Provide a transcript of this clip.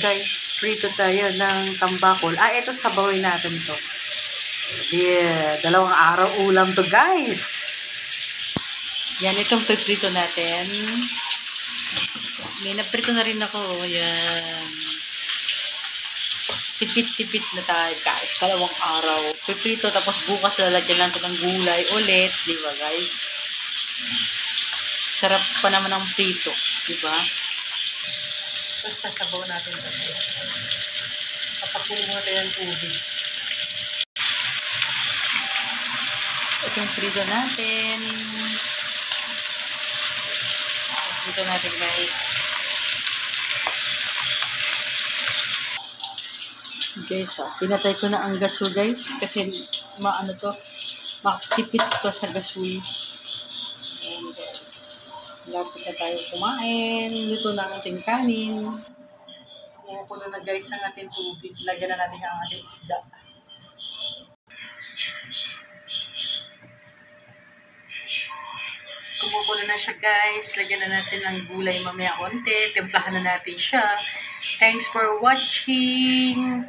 guys, prito tayo ng tambakol. Ito sabawin natin to. Yeah, 2 araw ulam to guys. Yan, itong prito natin. May naprito na rin ako. Yan. Tipit-tipit na tayo guys. 2 araw. Prito, tapos bukas lalagyan natin ng gulay ulit. Diba guys? Sarap pa naman ang prito. Diba? Tapos sasabaw natin kasi. Papakulo mo natin ang tubig. Itong prito natin. Prito natin guys. Guys, sinatay ko na ang gasol guys. Kasi makatipid ko sa gasol. Ayan guys. Lapit na tayo kumain. Luto na ang ating kanin. Kumukulo na guys ang ating tubig. Lagyan na natin ang ating isda. Kumukulo na siya guys. Lagyan na natin ng gulay mamaya konti. Timplahan na natin siya. Thanks for watching.